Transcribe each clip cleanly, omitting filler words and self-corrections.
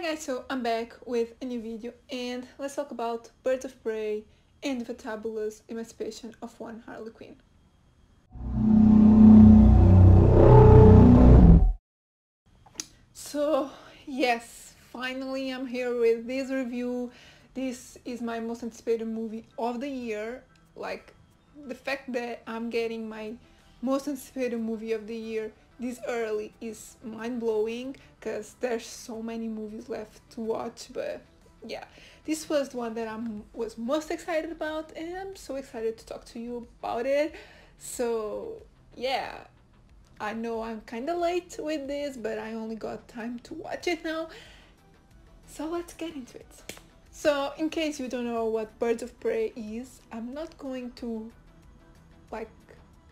guys, so I'm back with a new video and let's talk about Birds of Prey and the fabulous emancipation of one Harley Quinn. So yes, finally I'm here with this review. This is my most anticipated movie of the year. Like, the fact that I'm getting my most anticipated movie of the year this early is mind-blowing because there's so many movies left to watch, but yeah, this was the one that I was most excited about and I'm so excited to talk to you about it. So yeah, I know I'm kind of late with this, but I only got time to watch it now, so let's get into it. So in case you don't know what Birds of Prey is, I'm not going to like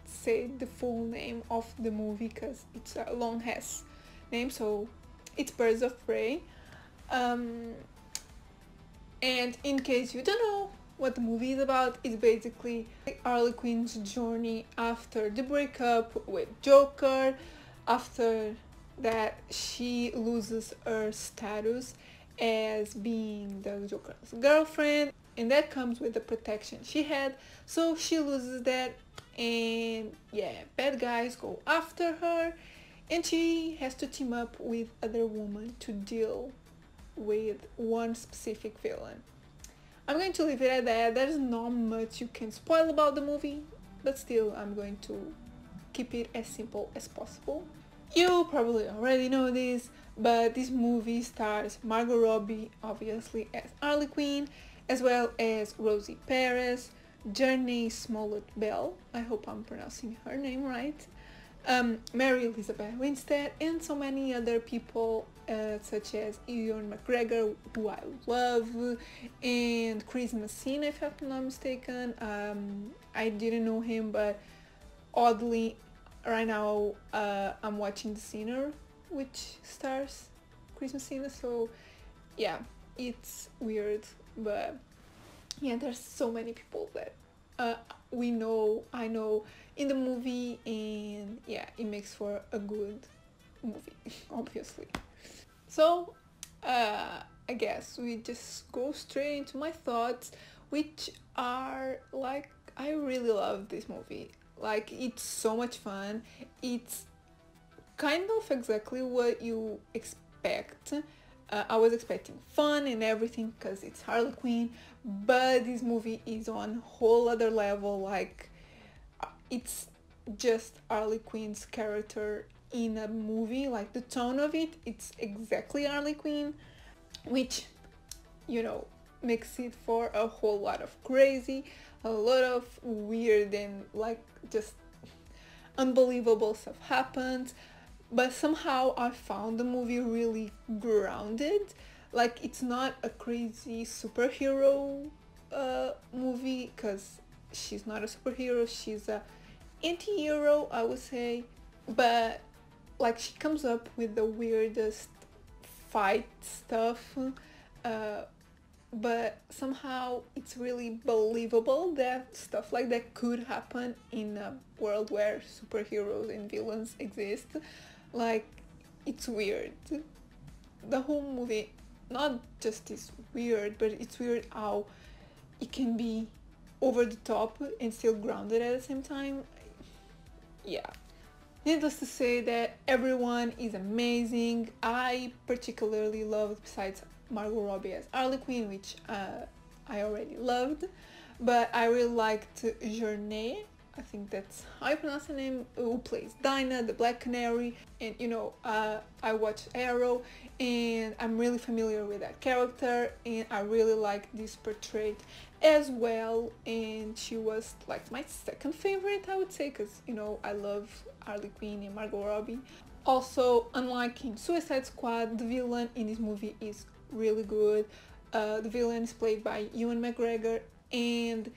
say the full name of the movie because it's a long ass name, so it's Birds of Prey. And in case you don't know what the movie is about, it's basically Harley Quinn's journey after the breakup with Joker. After that, she loses her status as being the Joker's girlfriend, and that comes with the protection she had, so she loses that, and yeah, bad guys go after her and she has to team up with other women to deal with one specific villain. I'm going to leave it at that. There's not much you can spoil about the movie, but still I'm going to keep it as simple as possible. You probably already know this, but this movie stars Margot Robbie, obviously, as Harley Quinn, as well as Rosie Perez, Jurnee Smollett-Bell, I hope I'm pronouncing her name right, Mary Elizabeth Winstead, and so many other people such as Ewan McGregor, who I love, and Chris Messina, if I'm not mistaken. I didn't know him, but oddly right now I'm watching The Sinner, which stars Chris Messina, so yeah, it's weird, but yeah, there's so many people that I know in the movie, and yeah, it makes for a good movie obviously. So I guess we just go straight into my thoughts, which are like, I really love this movie. Like, it's so much fun. It's kind of exactly what you expect. I was expecting fun and everything because it's Harley Quinn, but this movie is on a whole other level. Like, it's just Harley Quinn's character in a movie. Like, the tone of it, it's exactly Harley Quinn, which, you know, makes it for a whole lot of crazy, a lot of weird and like just unbelievable stuff happens. But somehow I found the movie really grounded. Like, it's not a crazy superhero movie, because she's not a superhero, she's a anti-hero, I would say. But like, she comes up with the weirdest fight stuff, but somehow it's really believable that stuff like that could happen in a world where superheroes and villains exist. Like, it's weird. The whole movie not just is weird, but it's weird how it can be over the top and still grounded at the same time. Yeah. Needless to say that everyone is amazing. I particularly loved, besides Margot Robbie as Harley Quinn, which I already loved, but I really liked Jurnee, I think that's how I pronounce her name, who plays Dinah, the Black Canary. And you know, I watched Arrow and I'm really familiar with that character, and I really like this portrait as well, and she was like my second favorite, I would say, because you know, I love Harley Quinn and Margot Robbie. Also, unlike in Suicide Squad, the villain in this movie is really good. The villain is played by Ewan McGregor, and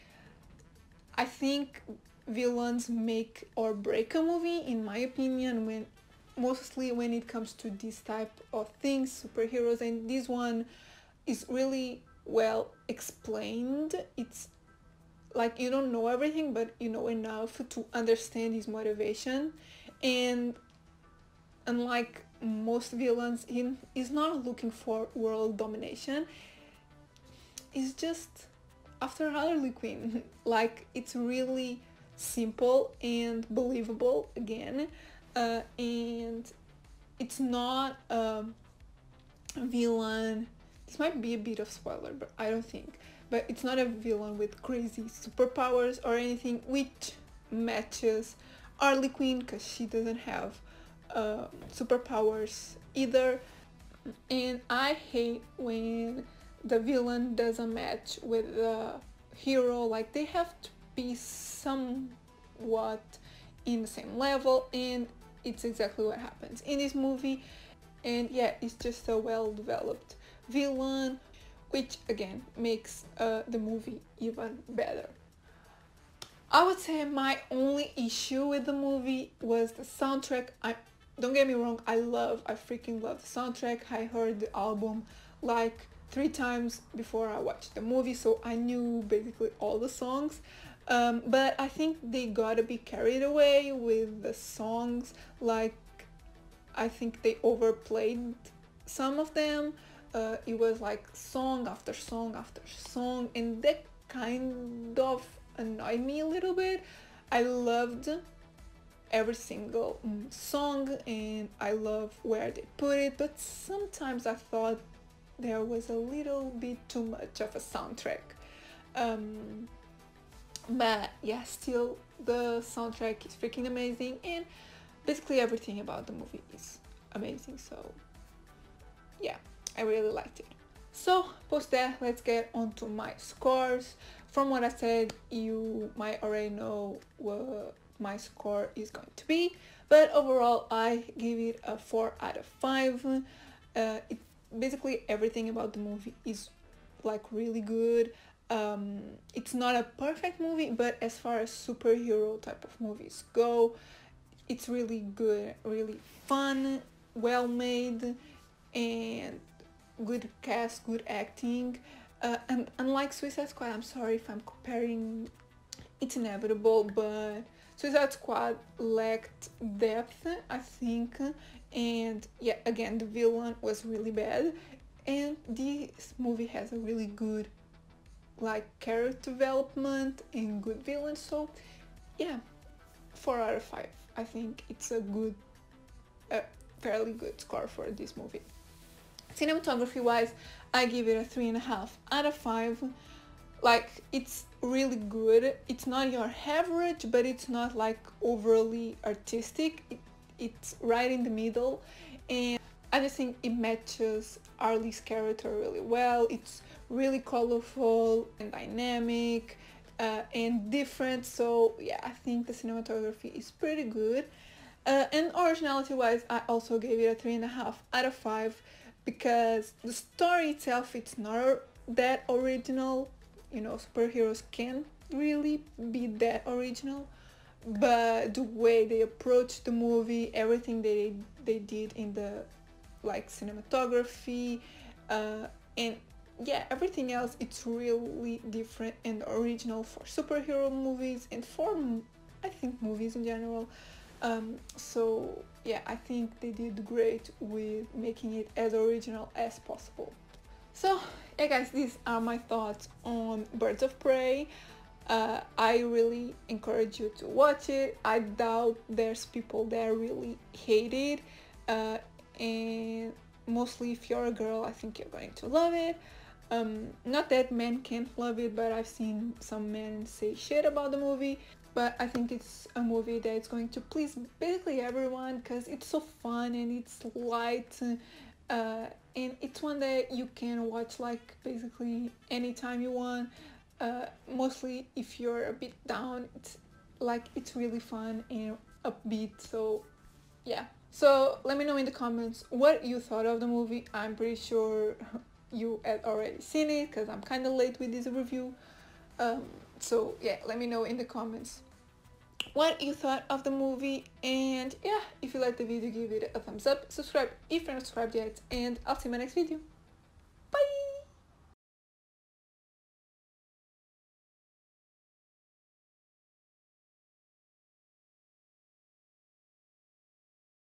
I think villains make or break a movie, in my opinion, when mostly when it comes to this type of things, superheroes, and this one is really well explained. It's like, you don't know everything, but you know enough to understand his motivation. And unlike most villains is not looking for world domination. It's just after Harley Quinn. Like, it's really simple and believable again, and it's not a villain. This might be a bit of spoiler, but I don't think. But it's not a villain with crazy superpowers or anything, which matches Harley Quinn, because she doesn't have superpowers either. And I hate when the villain doesn't match with the hero. Like, they have to be somewhat in the same level, and it's exactly what happens in this movie. And yeah, it's just a well-developed villain, which again makes the movie even better. I would say my only issue with the movie was the soundtrack. Don't get me wrong, I freaking love the soundtrack. I heard the album like 3 times before I watched the movie, so I knew basically all the songs. But I think they got a bit carried away with the songs. Like, I think they overplayed some of them. It was like song after song after song, and that kind of annoyed me a little bit. I loved every single song, and I love where they put it, but sometimes I thought there was a little bit too much of a soundtrack. But yeah, still the soundtrack is freaking amazing, and basically everything about the movie is amazing. So yeah, I really liked it. So post that, let's get on to my scores. From what I said, you might already know what my score is going to be, but overall I give it a 4 out of 5. Basically everything about the movie is like really good. It's not a perfect movie, but as far as superhero type of movies go, it's really good, really fun, well made, and good cast, good acting. And unlike Suicide Squad, I'm sorry if I'm comparing, it's inevitable, but Suicide Squad lacked depth, I think, and yeah, again, the villain was really bad, and this movie has a really good like character development and good villain. So yeah, 4 out of 5. I think it's a fairly good score for this movie. Cinematography wise, I give it a 3.5 out of 5. Like, it's really good. It's not your average, but it's not like overly artistic. It's right in the middle, and I just think it matches Harley's character really well. It's really colorful and dynamic and different. So yeah, I think the cinematography is pretty good. And originality wise, I also gave it a 3.5 out of 5, because the story itself, it's not that original. You know, superheroes can't really be that original, but the way they approached the movie, everything they did in the like cinematography, and yeah, everything else, it's really different and original for superhero movies and for, I think, movies in general. So yeah, I think they did great with making it as original as possible. So yeah guys, these are my thoughts on Birds of Prey. I really encourage you to watch it. I doubt there's people that really hate it, and mostly if you're a girl, I think you're going to love it. Not that men can't love it, but I've seen some men say shit about the movie. But I think it's a movie that's going to please basically everyone, because it's so fun and it's light, and it's one that you can watch like basically anytime you want. Mostly if you're a bit down, it's really fun and upbeat. So yeah, so let me know in the comments what you thought of the movie. I'm pretty sure you had already seen it, because I'm kind of late with this review. So yeah, let me know in the comments what you thought of the movie, and yeah, if you liked the video, give it a thumbs up, subscribe if you're not subscribed yet, and I'll see you in my next video.